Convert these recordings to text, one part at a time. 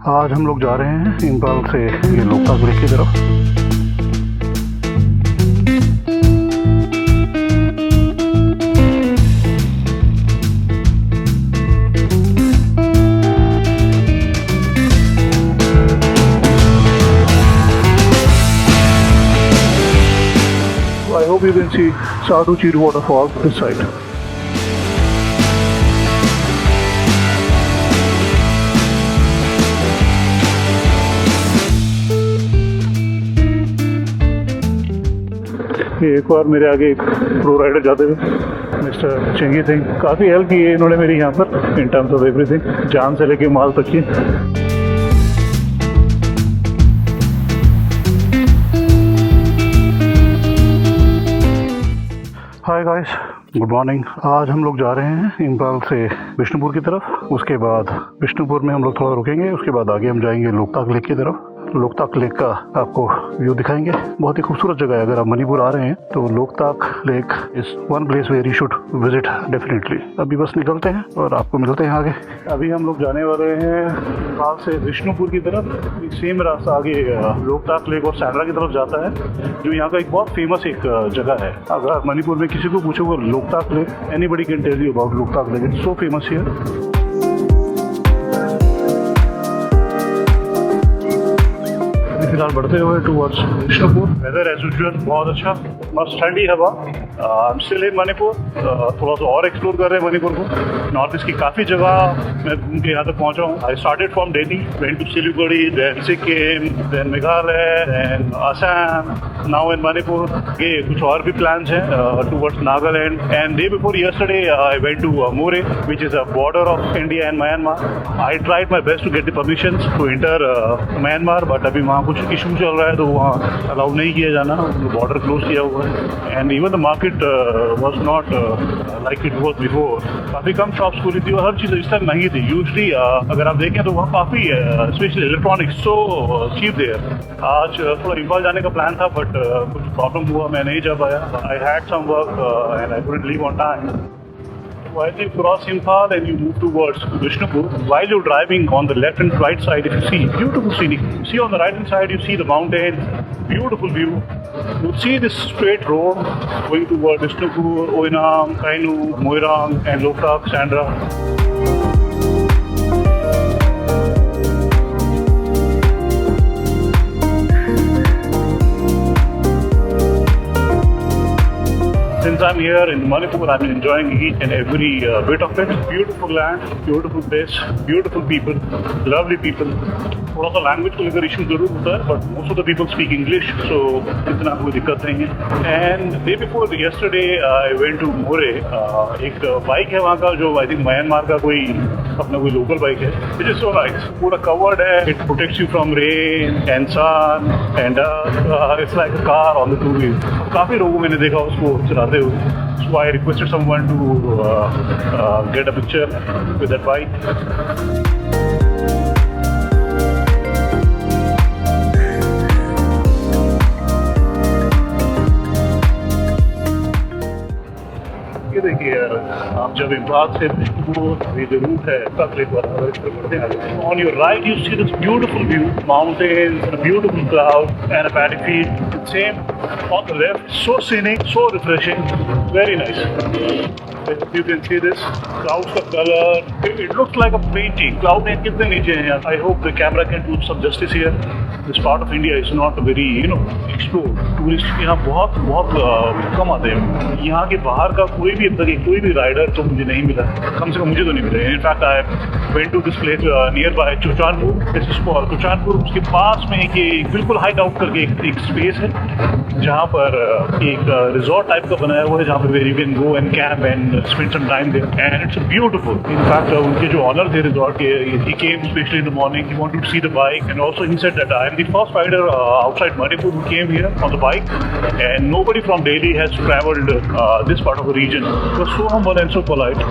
आज हम लोग जा रहे हैं इम्फाल से ये लोकताक लेक की तरफ। I hope you can see Sadu Chiru waterfall this side. एक बार मेरे आगे एक प्रो राइडर जाते हुए मिस्टर चेंगी सिंह, काफ़ी हेल्प की है इन्होंने मेरी यहाँ पर इन टर्म्स ऑफ एवरीथिंग, जान से लेके माल तक की। Hi guys, good morning. आज हम लोग जा रहे हैं इम्फाल से बिष्णुपुर की तरफ। उसके बाद बिष्णुपुर में हम लोग थोड़ा रुकेंगे, उसके बाद आगे हम जाएंगे लोकताक लेक की तरफ। लोकताक लेक का आपको व्यू दिखाएंगे। बहुत ही खूबसूरत जगह है। अगर आप मणिपुर आ रहे हैं तो Loktak lake is one place where you should visit definitely. अभी बस निकलते हैं और आपको मिलते हैं आगे। अभी हम लोग जाने वाले हैं इम्फाल से बिष्णुपुर की तरफ। सेम रास्ता आगे लोकताक लेक और सैंड्रा की तरफ जाता है, जो यहाँ का एक बहुत फेमस एक जगह है। अगर मणिपुर में किसी को पूछोगे Loktak lake, anybody can tell you about Loktak lake, it's so famous here. फिलहाल बढ़ते हुए towards Bishnupur. Weather as usual बहुत अच्छा, मस्त ठंडी हवा। स्टिल इन मणिपुर, थोड़ा सा और एक्सप्लोर कर रहे हैं मणिपुर को। नॉर्थ ईस्ट की काफ़ी जगह मैं घूम के यहाँ तक पहुँचा हूँ। I started from Delhi, went to Siliguri, then Sikkim, then Meghalaya, then Assam, now in Manipur. ये कुछ और भी प्लान्स हैं towards Nagaland. And day before yesterday I went to Moreh, which is a border of India and Myanmar. I tried my best to get the permissions to enter Myanmar, but अभी वहाँ कुछ issue चल रहा है तो वहाँ अलाउ नहीं किया जाना, बॉर्डर क्लोज किया हुआ है। And even the market was not like it was before. काफ़ी कम शॉप्स खुली थी और हर चीज़ इस तरह नहीं थी। यूजली अगर आप देखें तो वहाँ काफ़ी specially electronics so cheap there. आज थोड़ा इम्फाल जाने का प्लान था, बट कुछ प्रॉब्लम हुआ, मैं नहीं जा पाया। I had some work and I couldn't leave on time. While you cross Imphal and you move towards Vishnupur, while you're driving on the left and right side, if you see beautiful scenic, see on the right hand side you see the mountain, beautiful view. You see this straight road going towards Vishnupur, Oinam, Kainu, Moirang and Loktak, Sandra. Since I'm here in Manipur, I'm enjoying each and every bit of it. Beautiful land, beautiful place, beautiful people, lovely people. थोड़ा सा language को लेकर issue जरूर होता है, but most of the people speak English, so इतना कोई दिक्कत नहीं है। And day before yesterday I went to More. एक बाइक है वहाँ का, जो आई थिंक म्यांमार का कोई अपना कोई लोकल बाइक है, विच इज सो नाइस। पूरा कवर्ड है, it protects you from rain and sun and it's like a car on the two wheel. काफ़ी लोगों मैंने देखा उसको चलाते हुए, so I requested someone to get a picture with that bike. ये देखिए यार, आप जब इम्फाल से बिष्णुपुर, ये जो रूट है लोकताक लेक वाला, अगर इस पर बढ़ते हैं, on your right you see this beautiful view, mountains, beautiful cloud and a paddy field. Same on the left, so scenic, so refreshing, very nice. If you can see this, clouds का color, it looks like a painting. Cloud में कितने नीचे हैं यार. I hope the camera can do some justice here. This part of India is not very, explored. Tourists यहाँ बहुत कम आते हैं. यहाँ के बाहर का कोई भी राइडर तो मुझे नहीं मिला, कम से कम मुझे तो नहीं मिला. In fact, I went to this place nearby Chochanpur. This is called Chochanpur. उसके पास में एक बिल्कुल हाइट आउट करके एक स्पेस है, जहाँ पर एक रिजॉर्ट टाइप का बनाया हुआ है, जहाँ पर you can go and camp and spend some time there, and it's beautiful. In fact, उनके जो ऑनर थे रिजॉर्ट के, he came especially in the morning. He wanted to see the bike, and also he said that I am the first rider outside Manipur who came here on the bike, and nobody from Delhi has traveled this part of the region. It was so humble and so polite.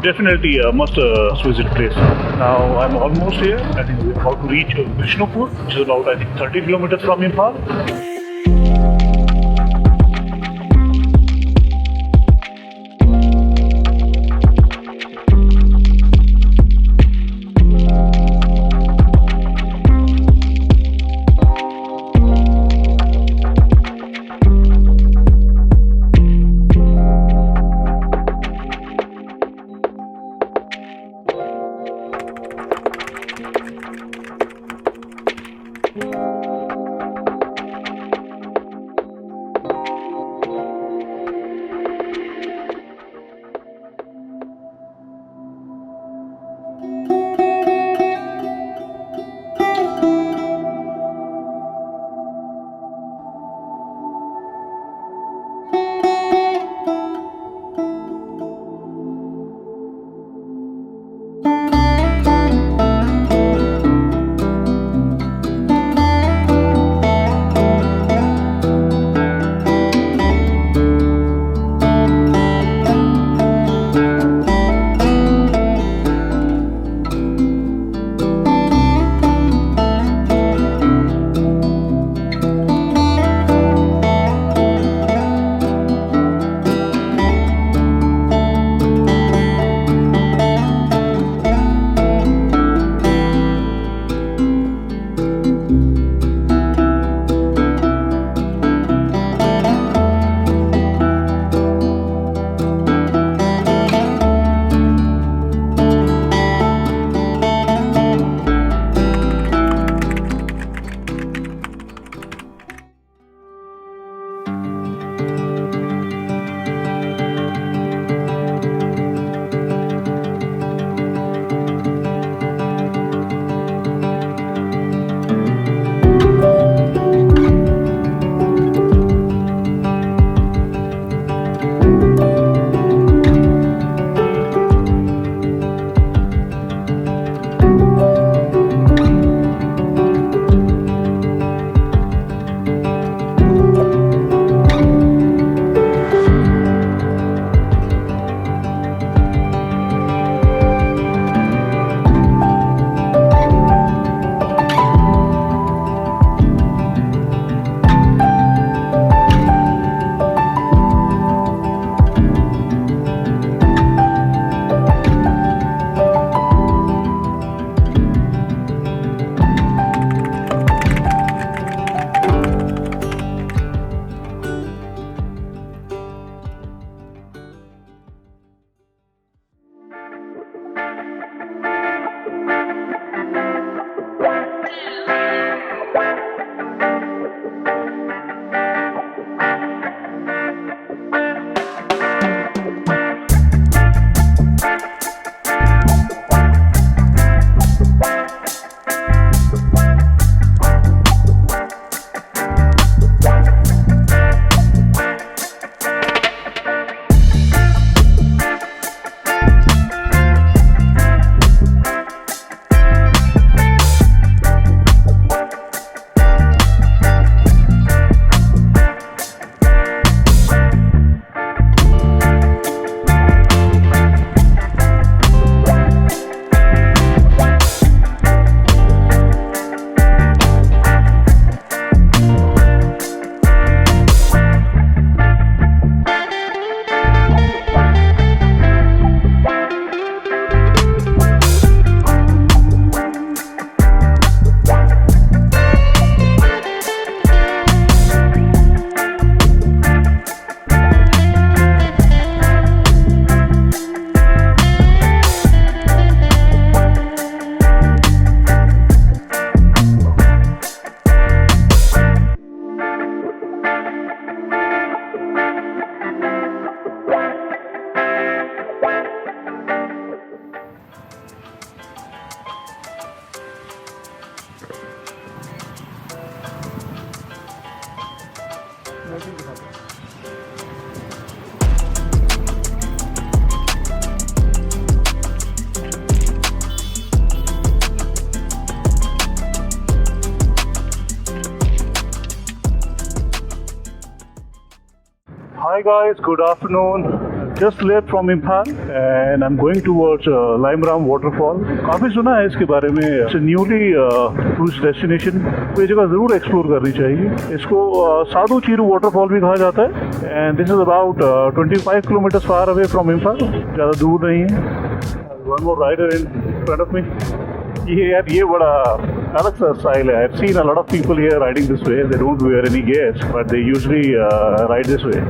Definitely must visit place. Now I'm almost here. I think we're about to reach Vishnupur, which is about 30 kilometers from Imphal. Hi guys, good afternoon. Just left from Imphal and I'm going towards Leimaram Waterfall. काफ़ी सुना है इसके बारे में. It's a newly tourist destination. तो ये जगह ज़रूर explore करनी चाहिए. इसको Sadu Chiru waterfall भी कहा जाता है. And this is about 25 kilometers far away from Imphal. ज़्यादा दूर नहीं है. One more rider in front of me. ये बड़ा अलग सा स्टाइल है. I've seen a lot of people here riding this way. They don't wear any gears, but they usually ride this way.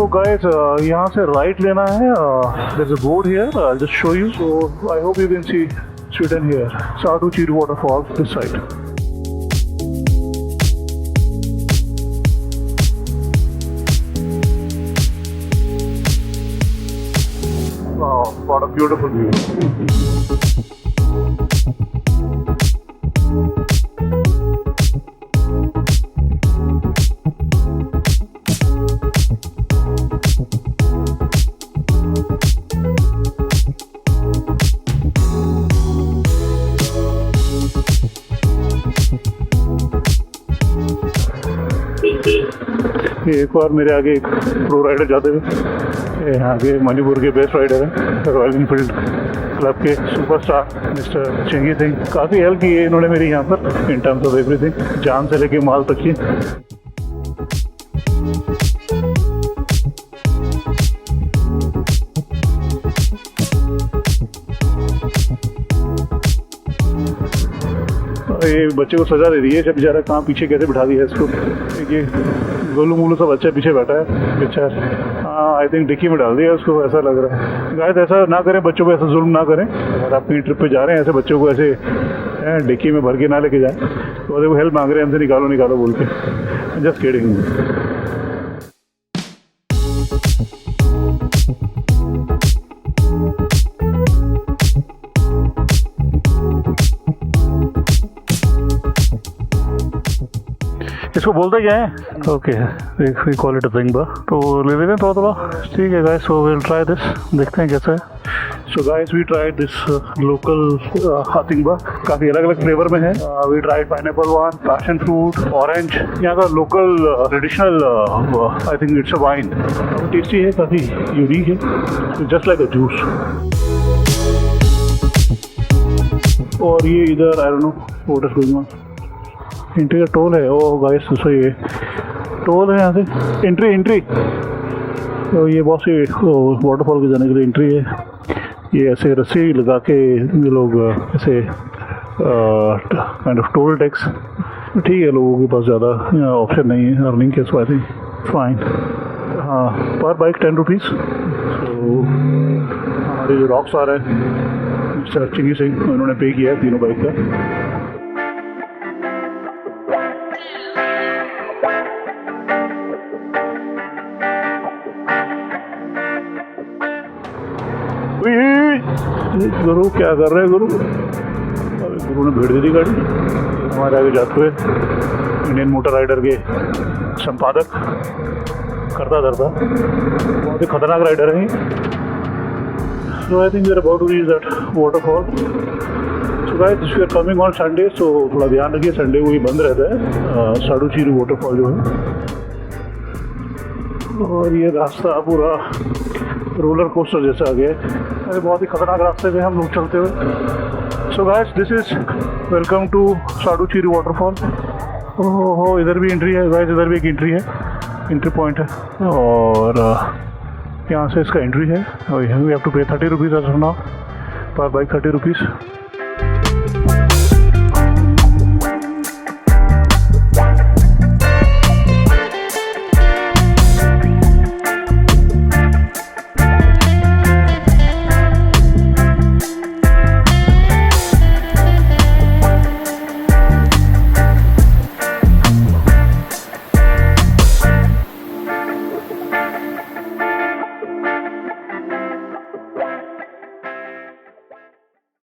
So guys, यहाँ से right लेना है. There's a board here. I'll just show you. So I hope you can see Sweden here. Sadu Chiru Waterfall this side. Wow, what a beautiful view. एक बार मेरे आगे एक pro rider जाते हुए, यहाँ के मणिपुर के बेस्ट राइडर हैं, रॉयल एनफील्ड क्लब के सुपरस्टार मिस्टर चेंगी सिंह. काफ़ी हेल्प की है इन्होंने मेरी यहाँ पर इन टर्म्स ऑफ एवरीथिंग, जान से लेके माल तक की. ये बच्चे को सजा दे दी है, जब बेचारा कहाँ पीछे कैसे बिठा दिया है इसको. ये गोलू मोलू सब बच्चा पीछे बैठा है बेचारा. हाँ, आई थिंक डिक्की में डाल दिया उसको, ऐसा लग रहा है. गाइस ऐसा ना करें, बच्चों पे ऐसा जुल्म ना करें. अगर आप कहीं ट्रिप पे जा रहे हैं, ऐसे बच्चों को ऐसे डिक्की में भर के ना लेके जाएं. तो वो हेल्प मांग रहे हैं हमसे, निकालो निकालो बोल के. Just kidding. इसको बोलते क्या है? Okay, we call it a wing bar. तो ले लेते हैं थोड़ा थोड़ा. ठीक है guys, so will try this, देखते हैं कैसा है. So guys, we tried this local हाथिंग बार. काफ़ी अलग अलग फ्लेवर में है. We tried pineapple one, passion fruit, orange. यहाँ का local traditional, I think it's a wine. Tasty है, काफ़ी यूनिक है, जस्ट लाइक अ जूस. और ये इधर I don't know what is going on. Entry का टोल है. ओ गाइस, सही है, टोल है यहाँ से. एंट्री तो ये बहुत सी वाटरफॉल के जाने के लिए एंट्री है. ये ऐसे रस्सी लगा के ये लोग ऐसे काइंड ऑफ टोल टैक्स. ठीक है, लोगों के पास ज़्यादा ऑप्शन नहीं है अर्निंग के, सो आई थिंक फाइन. हाँ, पर बाइक 10 रुपीज़. सो हमारे जो रॉक स्टार है मिस्टर चिंगी सिंह, उन्होंने पे किया है तीनों बाइक का. गुरु क्या कर रहे हैं गुरु? अरे गुरु ने भीड़ दे दी गाड़ी. हमारे आगे जाते हुए इंडियन मोटर राइडर के संपादक करता धरता, बहुत ही खतरनाक राइडर हैं. So I think we are about to reach that waterfall. So guys, if you are coming on Sunday, so थोड़ा ध्यान रखिए, संडे को ही बंद रहता है साडू चीरू वाटरफॉल जो है. और ये रास्ता पूरा रोलर कोस्टर जैसा आ गया है. अरे बहुत ही खतरनाक रास्ते पे हम लोग चलते हुए. So guys, this is welcome to Sadu Chiru waterfall. ओहो, इधर भी एंट्री है गाइस, इधर भी एक एंट्री है, एंट्री पॉइंट है. और यहाँ से इसका एंट्री है. वी हैव टू पे 30 रुपीज़ एज ऑफ नाउ, पर बाइक 30 रुपीज़.